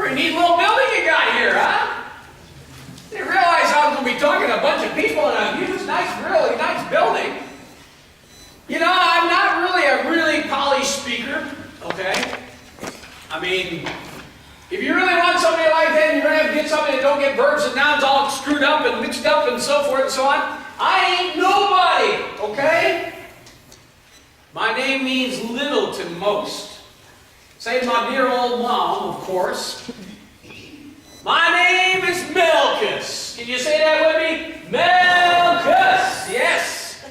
Pretty neat little building you got here, huh? Didn't realize I was going to be talking to a bunch of people in a huge, nice, really nice building. You know, I'm not really a really polished speaker, okay? I mean, if you really want somebody like that, you're going to have to get somebody that don't get verbs and nouns all screwed up and mixed up and so forth and so on. I ain't nobody, okay? My name means little to most. Say my dear old mom, of course. My name is Malchus. Can you say that with me? Malchus, yes.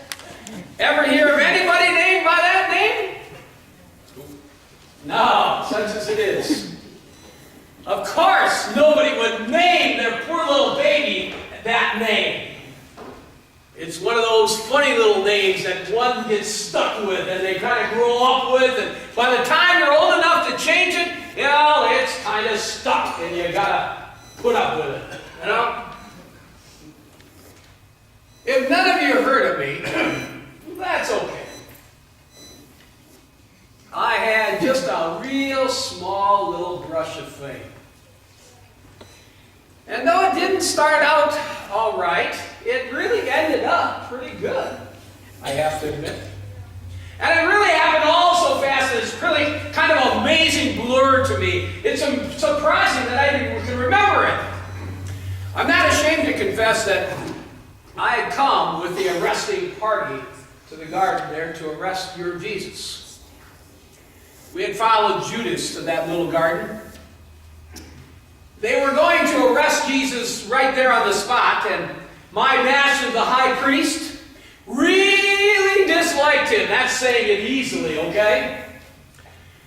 Ever hear of anybody named by that name? No, such as it is. Of course, nobody would name their poor little baby that name. It's one of those funny little names that one gets stuck with and they kind of grow up with, and by the time you're old enough to change it, you know, it's kind of stuck and you gotta put up with it, you know? If none of you heard of me, that's okay. I had just a real small little brush of fame. And though it didn't start out all right, it really ended up pretty good, I have to admit. And it really happened all so fast that it's really kind of an amazing blur to me. It's surprising that I can remember it. I'm not ashamed to confess that I had come with the arresting party to the garden there to arrest your Jesus. We had followed Judas to that little garden. They were going to arrest Jesus right there on the spot, and my master, the high priest, really disliked him. That's saying it easily, okay?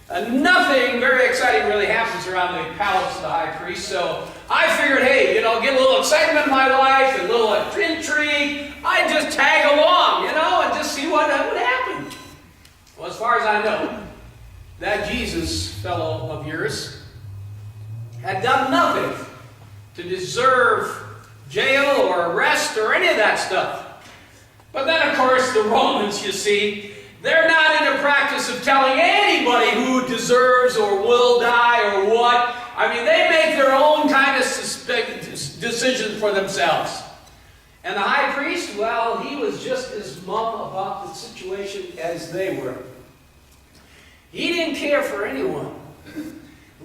Nothing very exciting really happens around the palace of the high priest, so I figured, hey, you know, get a little excitement in my life, a little intrigue. I'd just tag along, you know, and just see what would happen. Well, as far as I know, that Jesus fellow of yours had done nothing to deserve jail or arrest or any of that stuff. But then, of course, the Romans, you see, they're not in the practice of telling anybody who deserves or will die or what. I mean, they make their own kind of decisions for themselves. And the high priest, well, he was just as mum about the situation as they were. He didn't care for anyone.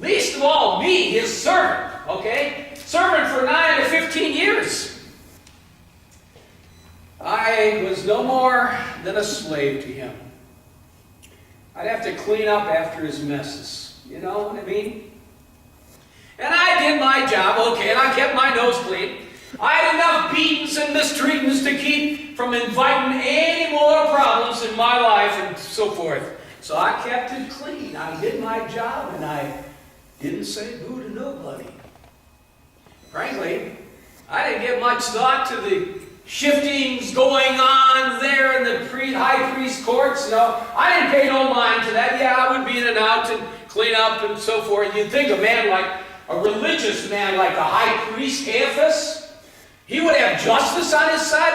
Least of all me, his servant, okay? Servant for 9 to 15 years. I was no more than a slave to him. I'd have to clean up after his messes. You know what I mean? And I did my job, okay, and I kept my nose clean. I had enough beatings and mistreatments to keep from inviting any more problems in my life and so forth. So I kept it clean. I did my job, and I didn't say boo to nobody. Frankly, I didn't give much thought to the shiftings going on there in the high priest courts. No, I didn't pay no mind to that. Yeah, I would be in and out and clean up and so forth. You'd think a man like, a religious man like the high priest Caiaphas, he would have justice on his side.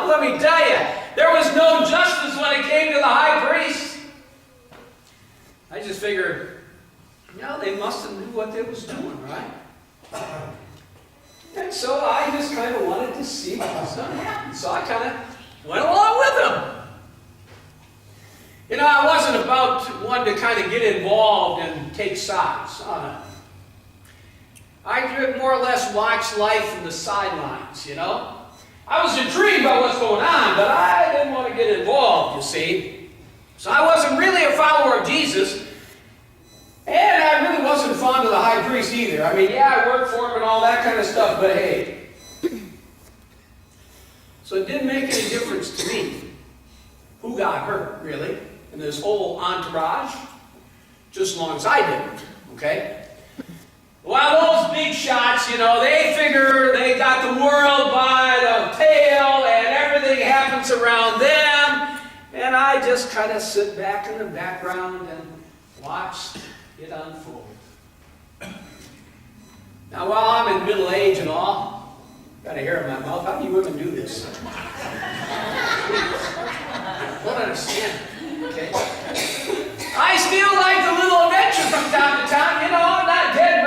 Let me tell you, there was no justice when it came to the high priest. I just figured, you know, they must have knew what they was doing, right? And so I just kind of wanted to see what was going to happen. So I kind of went along with them. You know, I wasn't about one to kind of get involved and take sides. Oh, no. I more or less watched life from the sidelines, you know. I was intrigued by what's going on, but I didn't want to get involved, you see. So I wasn't really a follower of Jesus. And I really wasn't fond of the high priest either. I mean, yeah, I worked for him and all that kind of stuff, but hey. So it didn't make any difference to me who got hurt, really, in this whole entourage, just as long as I didn't, okay? Well, those big shots, you know, they figure they got the world by the tail and everything happens around them. And I just kind of sit back in the background and watch it unfold. Now, while I'm in middle age and all, got a hair in my mouth, how do you women do this? Don't understand, okay? I still like the little adventure from time to time, you know, I'm not dead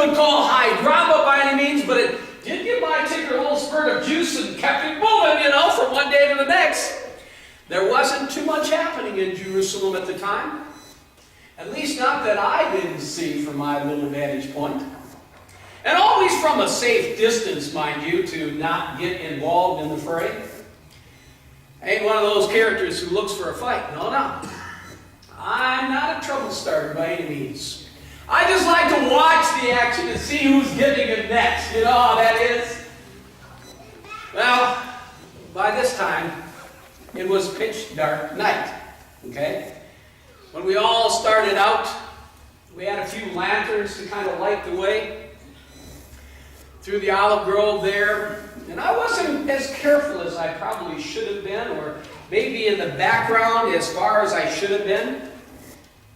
would call high drama by any means, but it did give my ticker a little spurt of juice and kept it moving, from one day to the next. There wasn't too much happening in Jerusalem at the time. At least not that I didn't see from my little vantage point. And always from a safe distance, mind you, to not get involved in the fray. I ain't one of those characters who looks for a fight. No, no. I'm not a trouble starter by any means. I just like to watch the action and see who's getting it next. You know how that is? Well, by this time, it was pitch dark night. Okay? When we all started out, we had a few lanterns to kind of light the way through the olive grove there. And I wasn't as careful as I probably should have been, or maybe in the background as far as I should have been.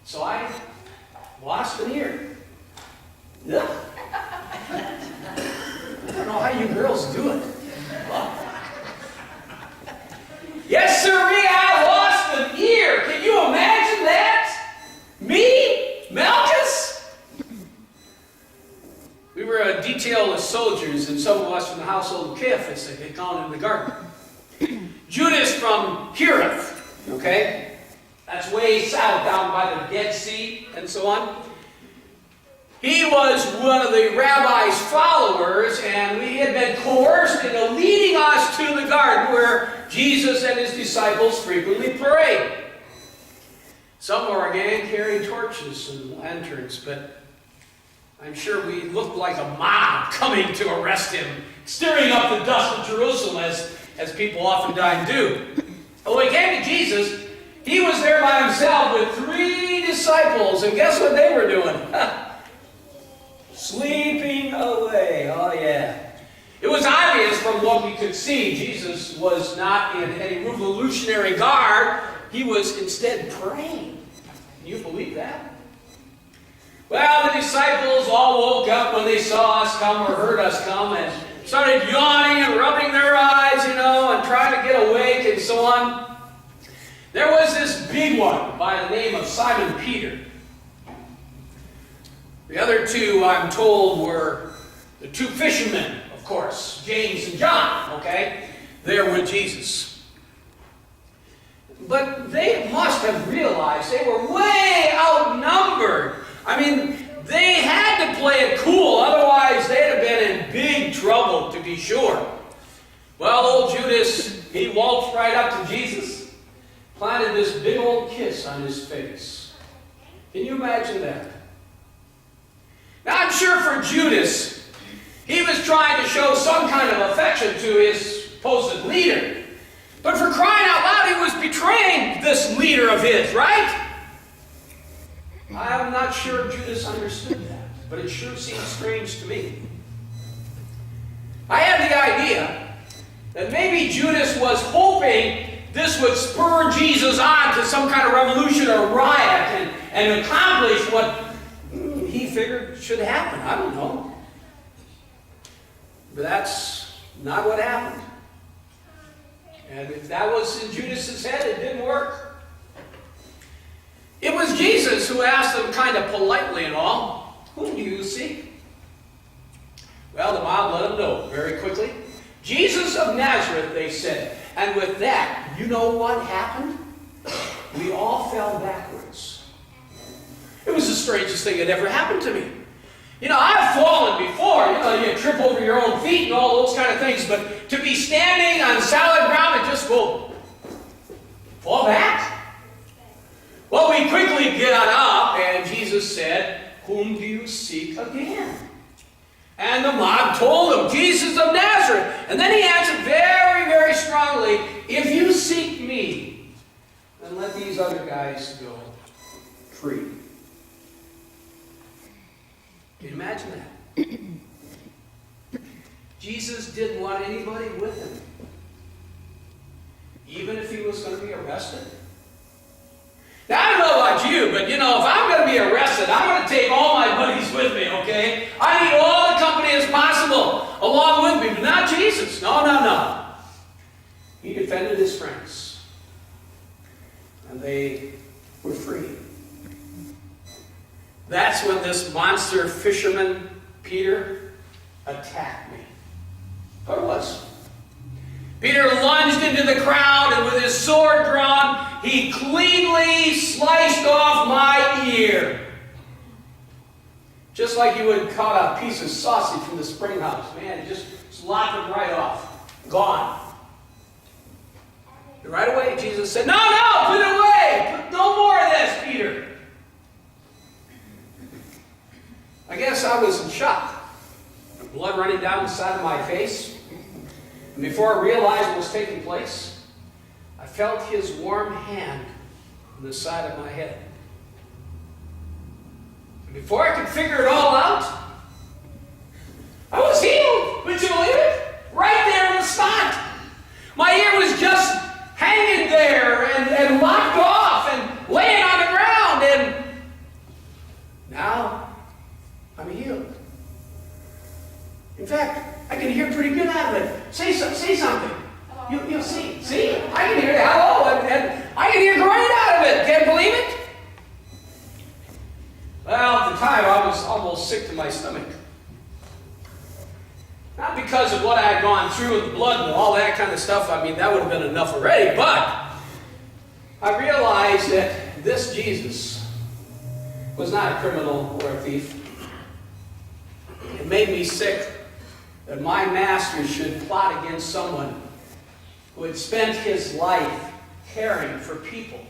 So I lost an ear. Ugh. I don't know how you girls do it. Yes, sirree, I lost an ear. Can you imagine that? Me? Malchus? We were a detail of soldiers, and some of us from the household of Caiaphas that had gone in the garden. Judas from Hereth, okay? That's way south, down by the Dead Sea and so on. He was one of the rabbi's followers, and we had been coerced into leading us to the garden where Jesus and his disciples frequently prayed. Some of our gang carried torches and lanterns, but I'm sure we looked like a mob coming to arrest him, stirring up the dust of Jerusalem as people oftentimes do. When we came to Jesus, he was there by himself with 3 disciples, and guess what they were doing? Sleeping away. Oh, yeah. It was obvious from what we could see, Jesus was not in any revolutionary guard. He was instead praying. Can you believe that? Well, the disciples all woke up when they saw us come or heard us come and started yawning and rubbing their eyes, and trying to get awake and so on. There was this big one by the name of Simon Peter. The other 2, I'm told, were the 2 fishermen, of course, James and John, okay? They're with Jesus. But they must have realized they were way outnumbered. I mean, they had to play it cool, otherwise they'd have been in big trouble, to be sure. Well, old Judas, he waltzed right up to Jesus, planted this big old kiss on his face. Can you imagine that? Now, I'm sure for Judas, he was trying to show some kind of affection to his supposed leader. But for crying out loud, he was betraying this leader of his, right? I'm not sure Judas understood that, but it sure seems strange to me. I had the idea that maybe Judas was hoping this would spur Jesus on to some kind of revolution or riot and accomplish what he figured should happen. I don't know. But that's not what happened. And if that was in Judas's head, it didn't work. It was Jesus who asked them kind of politely and all, "Whom do you seek?" Well, the mob let him know very quickly. "Jesus of Nazareth," they said. And with that, you know what happened? We all fell backwards. It was the strangest thing that ever happened to me. I've fallen before. You trip over your own feet and all those kind of things. But to be standing on solid ground and just go, fall back? Well, we quickly got up, and Jesus said, "Whom do you seek again?" And the mob told him, "Jesus of Nazareth." And then he answered very, very strongly, "If you seek me, then let these other guys go free." Can you imagine that? Jesus didn't want anybody with him, even if he was going to be arrested. Now, I don't know about you, but if I'm going to be arrested, I'm going to take all my buddies with me, okay? I need all the company as possible along with me, but not Jesus. No, no, no. He defended his friends, and they were free. That's when this monster fisherman, Peter attacked me. What it was. Peter lunged into the crowd, and with his sword drawn, he cleanly sliced off my ear. Just like you would cut a piece of sausage from the spring house. Man, he just lopped it right off. Gone. And right away, Jesus said, no, put it away. No more of this, Peter. I guess I was in shock. Blood running down the side of my face. And before I realized what was taking place, I felt his warm hand on the side of my head. And before I could figure it all out, I was healed. Would you believe it? Right there in the spot. My ear was just hanging there and locked off and laying on the ground. And now I'm healed. In fact, I can hear pretty good out of it. Say something. You'll see. See? I can hear it. Hello. And I can hear great out of it. Can't believe it? Well, at the time, I was almost sick to my stomach. Not because of what I had gone through with the blood and all that kind of stuff. I mean, that would have been enough already. But I realized that this Jesus was not a criminal or a thief. It made me sick that my master should plot against someone who had spent his life caring for people.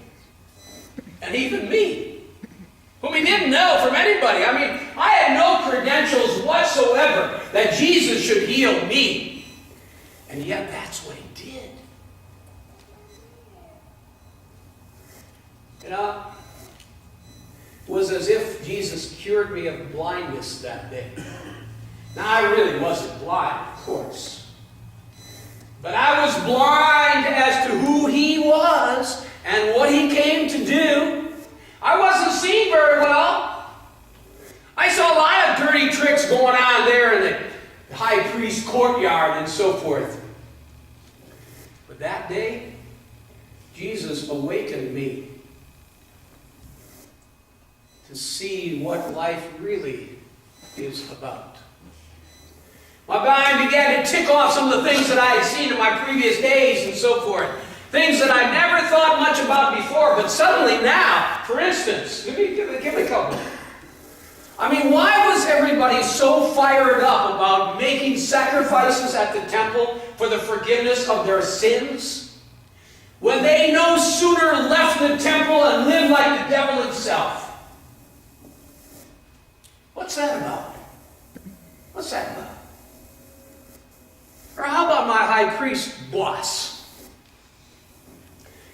And even me, whom he didn't know from anybody. I mean, I had no credentials whatsoever that Jesus should heal me. And yet that's what he did. You know, it was as if Jesus cured me of blindness that day. Now, I really wasn't blind, of course. But I was blind as to who he was and what he came to do. I wasn't seeing very well. I saw a lot of dirty tricks going on there in the high priest's courtyard and so forth. But that day, Jesus awakened me to see what life really is about. My mind began to tick off some of the things that I had seen in my previous days and so forth. Things that I never thought much about before, but suddenly now, for instance, give me a couple. I mean, why was everybody so fired up about making sacrifices at the temple for the forgiveness of their sins when they no sooner left the temple and lived like the devil himself? What's that about? What's that about? Or how about my high priest boss?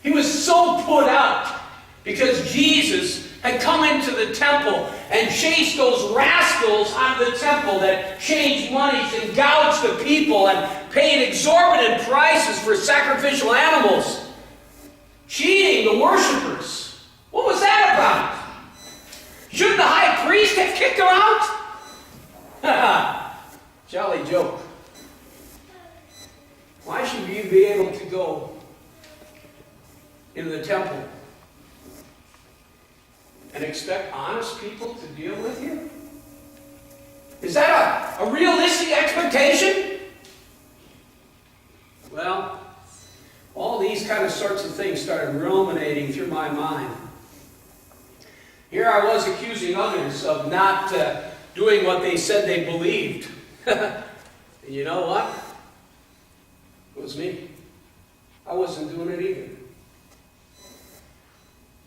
He was so put out because Jesus had come into the temple and chased those rascals out of the temple that changed monies and gouged the people and paid exorbitant prices for sacrificial animals, cheating the worshipers. What was that about? Shouldn't the high priest have kicked him out? Jolly joke. Why should you be able to go into the temple and expect honest people to deal with you? Is that a realistic expectation? Well, all these kind of sorts of things started ruminating through my mind. Here I was accusing others of not doing what they said they believed. And you know what? It was me. I wasn't doing it either.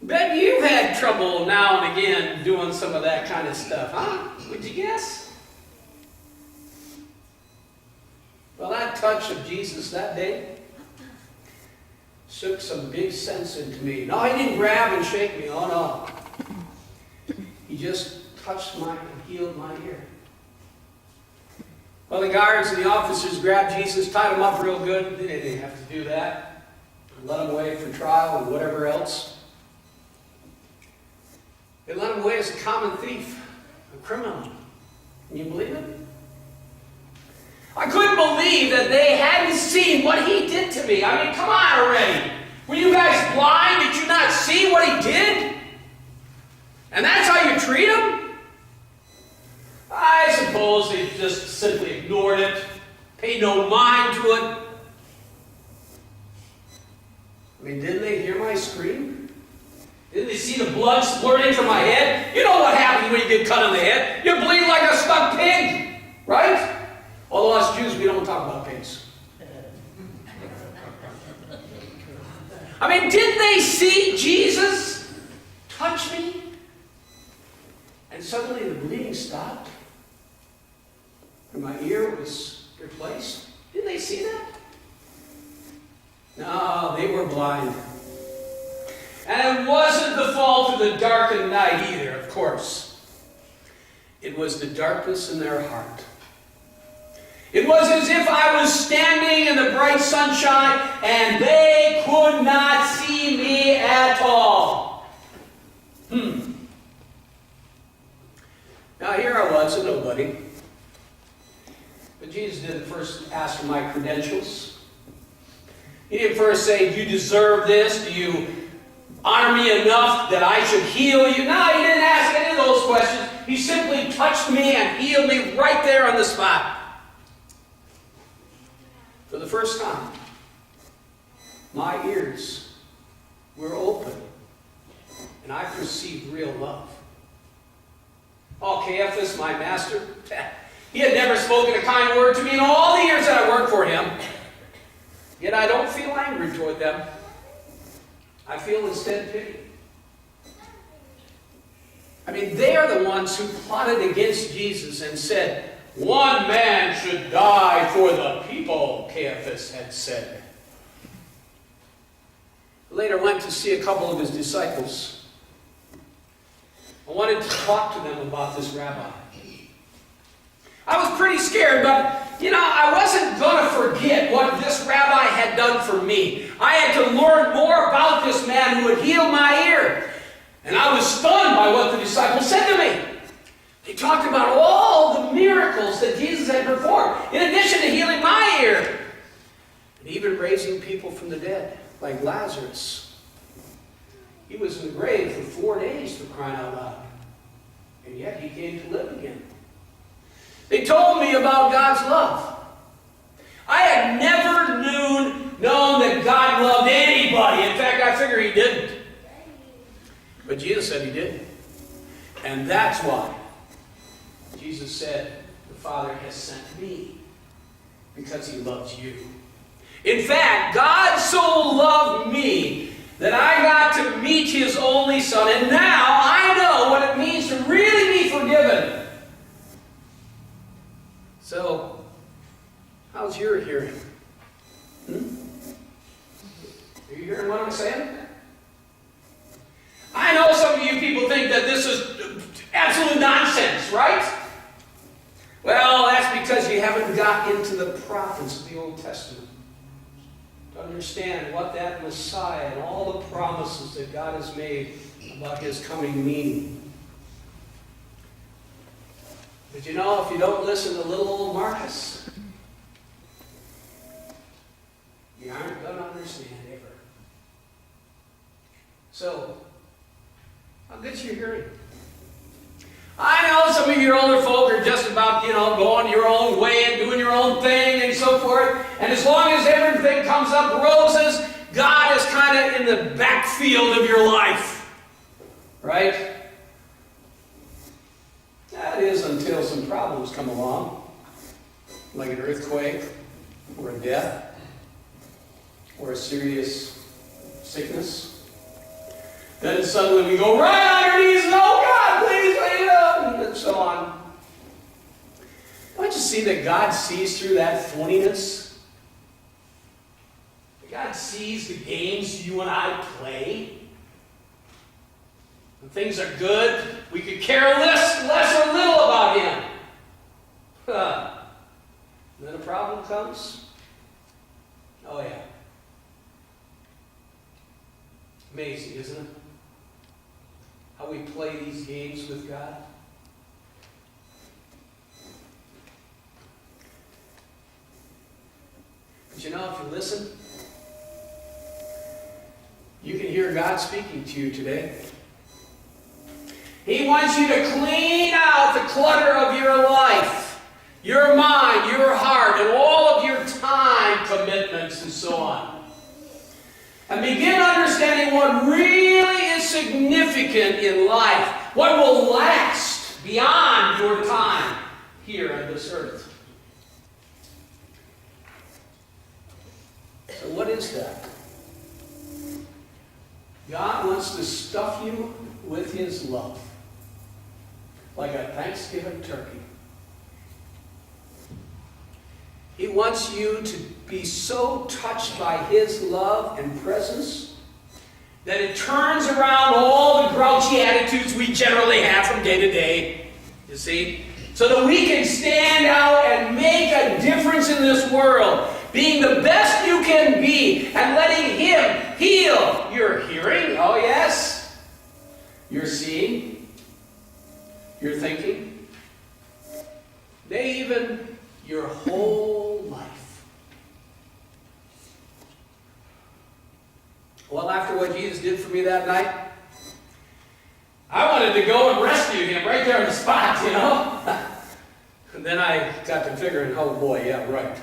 Bet you've had trouble now and again doing some of that kind of stuff, huh? Would you guess? Well, that touch of Jesus that day shook some big sense into me. No, he didn't grab and shake me. Oh, no. He just touched and healed my ear. Well, the guards and the officers grabbed Jesus, tied him up real good. They didn't have to do that. Let him away for trial and whatever else. They let him away as a common thief, a criminal. Can you believe it? I couldn't believe that they hadn't seen what he did to me. I mean, come on already. Were you guys blind? Did you not see what he did? And that's how you treat him? I suppose suppose they just simply ignored it, paid no mind to it. I mean, didn't they hear my scream? Didn't they see the blood splurting from my head? You know what happens when you get cut on the head? You bleed like a stuck pig, right? Although us Jews, we don't talk about pigs. I mean, didn't they see Jesus touch me? And suddenly the bleeding stopped. And my ear was replaced. Didn't they see that? No, they were blind. And it wasn't the fault of the darkened night either, of course. It was the darkness in their heart. It was as if I was standing in the bright sunshine and they could not see me at all. Now here I was, a nobody. But Jesus didn't first ask for my credentials. He didn't first say, do you deserve this? Do you honor me enough that I should heal you? No, he didn't ask any of those questions. He simply touched me and healed me right there on the spot. For the first time, my ears were open and I perceived real love. Oh, Caiaphas, my master, he had never spoken a kind word to me in all the years that I worked for him. Yet I don't feel angry toward them. I feel instead pity. I mean, they are the ones who plotted against Jesus and said, one man should die for the people, Caiaphas had said. Later went to see a couple of his disciples. I wanted to talk to them about this rabbi. I was pretty scared, but, I wasn't going to forget what this rabbi had done for me. I had to learn more about this man who had healed my ear. And I was stunned by what the disciples said to me. They talked about all the miracles that Jesus had performed, in addition to healing my ear. And even raising people from the dead, like Lazarus. He was in the grave for 4 days, for crying out loud. And yet he came to live again. They told me about God's love. I had never known that God loved anybody. In fact, I figure he didn't. But Jesus said he did. And that's why Jesus said, the Father has sent me. Because he loves you. In fact, God so loved me that I got to meet his only Son. And now I know what it means to really be forgiven. So, how's your hearing? Are you hearing what I'm saying? I know some of you people think that this is absolute nonsense, right? Well, that's because you haven't got into the prophets of the Old Testament to understand what that Messiah and all the promises that God has made about his coming meaning. But if you don't listen to little old Marcus, you aren't going to understand ever. So, how good's your hearing? I know some of your older folk are just about, going your own way and doing your own thing and so forth. And as long as everything comes up roses, God is kind of in the backfield of your life. Right? That is until some problems come along, like an earthquake, or a death, or a serious sickness. Then suddenly we go right on our knees and, oh God, please, and so on. Don't you see that God sees through that phoniness? That God sees the games you and I play? When things are good, we could care less or little about him. Then a problem comes. Oh yeah. Amazing, isn't it? How we play these games with God. But if you listen, you can hear God speaking to you today. He wants you to clean out the clutter of your life. your mind, your heart, and all of your time commitments and so on. And begin understanding what really is significant in life, what will last beyond your time here on this earth. So what is that? God wants to stuff you with His love, like a Thanksgiving turkey. He wants you to be so touched by His love and presence that it turns around all the grouchy attitudes we generally have from day to day, you see, so that we can stand out and make a difference in this world, being the best you can be and letting Him heal your hearing, oh yes, your seeing, your thinking, maybe even your whole life. Well, after what Jesus did for me that night, I wanted to go and rescue Him right there on the spot, you know. And then I got to figuring, oh boy, yeah, right.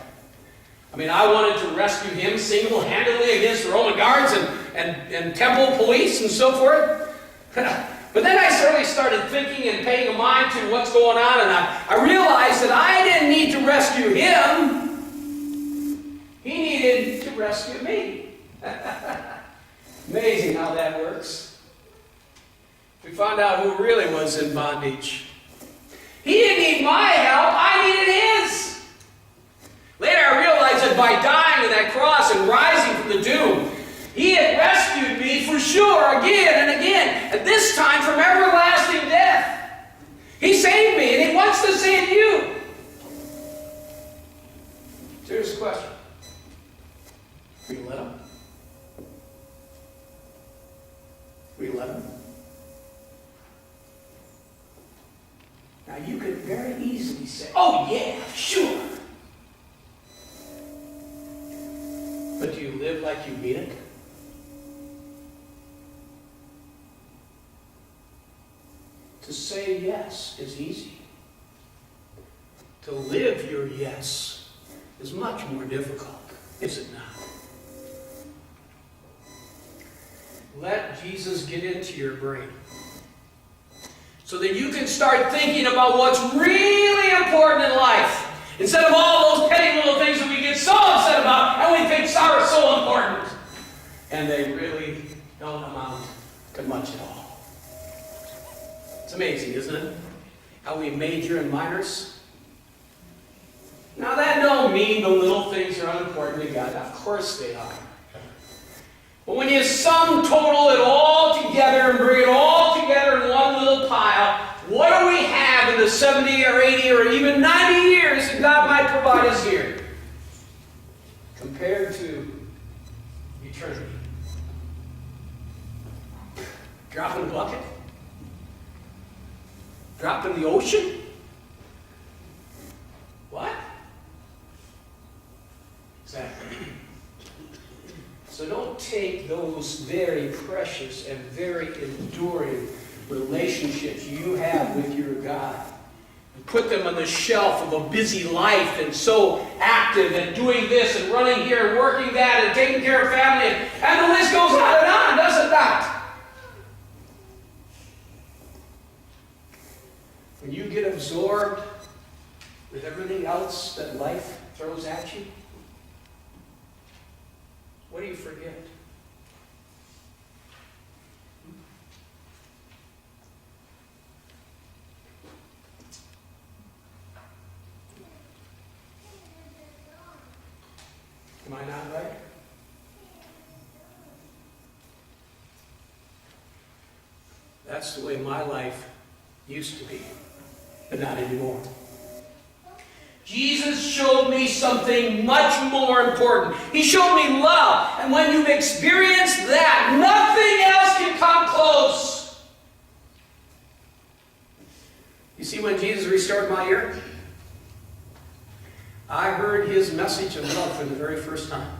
I mean, I wanted to rescue Him single-handedly against the Roman guards and temple police and so forth. But then I really started thinking and paying a mind to what's going on, and I realized that I didn't need to rescue Him. He needed to rescue me. Amazing how that works. We found out who really was in bondage. He didn't need my help, I needed His. Later I realized that by dying on that cross and rising from the tomb, He had rescued me for sure again and again, and this time from everlasting death. He saved me, and He wants to save you. Serious question. Will you let Him? Will you let Him? Now you could very easily say, oh yeah, sure. But do you live like you mean it? To say yes is easy. To live your yes is much more difficult, is it not? Let Jesus get into your brain so that you can start thinking about what's really important in life, instead of all those petty little things that we get so upset about and we think are so important. And they really don't amount to much at all. It's amazing, isn't it? How we major in minors. Now that don't mean the little things are unimportant to God. Of course they are. But when you sum total it all together and bring it all together in one little pile, what do we have in the 70 or 80 or even 90 years that God might provide us here compared to eternity? Drop in the bucket? Drop in the ocean? What? Exactly. So don't take those very precious and very enduring relationships you have with your God and put them on the shelf of a busy life and so active and doing this and running here and working that and taking care of family, and the list goes on and on, doesn't that? When you get absorbed with everything else that life throws at you, what do you forget? Am I not right? That's the way my life used to be, but not anymore. Jesus showed me something much more important. He showed me love. And when you've experienced that, nothing else can come close. You see, when Jesus restored my ear, I heard His message of love for the very first time.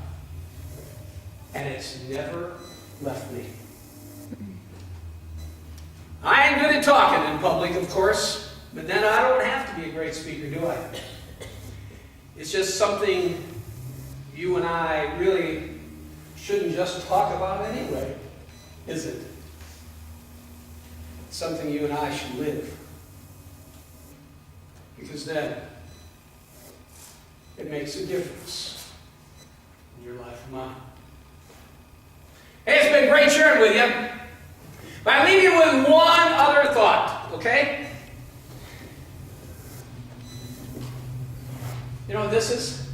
And it's never left me. I ain't good at talking in public, of course, but then I don't have to be a great speaker, do I? It's just something you and I really shouldn't just talk about anyway, is it? It's something you and I should live. Because then it makes a difference in your life and mine. Hey, it's been great sharing with you. But I leave you with one other thought, okay? You know what this is?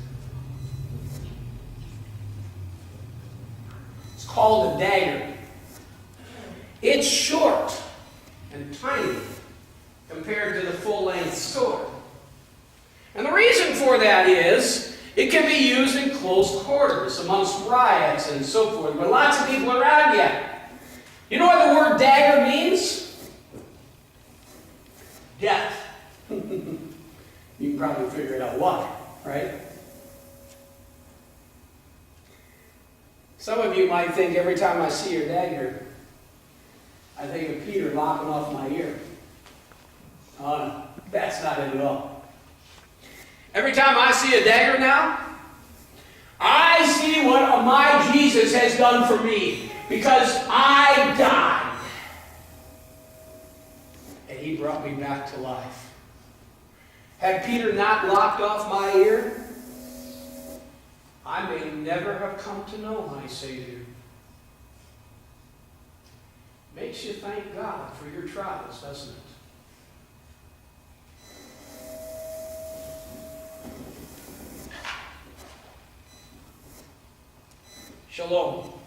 It's called a dagger. It's short and tiny compared to the full-length sword. And the reason for that is it can be used in close quarters amongst riots and so forth, where lots of people are around you. You know what the word dagger means? Death. You can probably figure it out why, right? Some of you might think every time I see your dagger, I think of Peter lopping off my ear. Oh no, that's not it at all. Every time I see a dagger now, I see what my Jesus has done for me, because I died. And he brought me back to life. Had Peter not lopped off my ear, I may never have come to know my Savior. Makes you thank God for your trials, doesn't it? Shalom.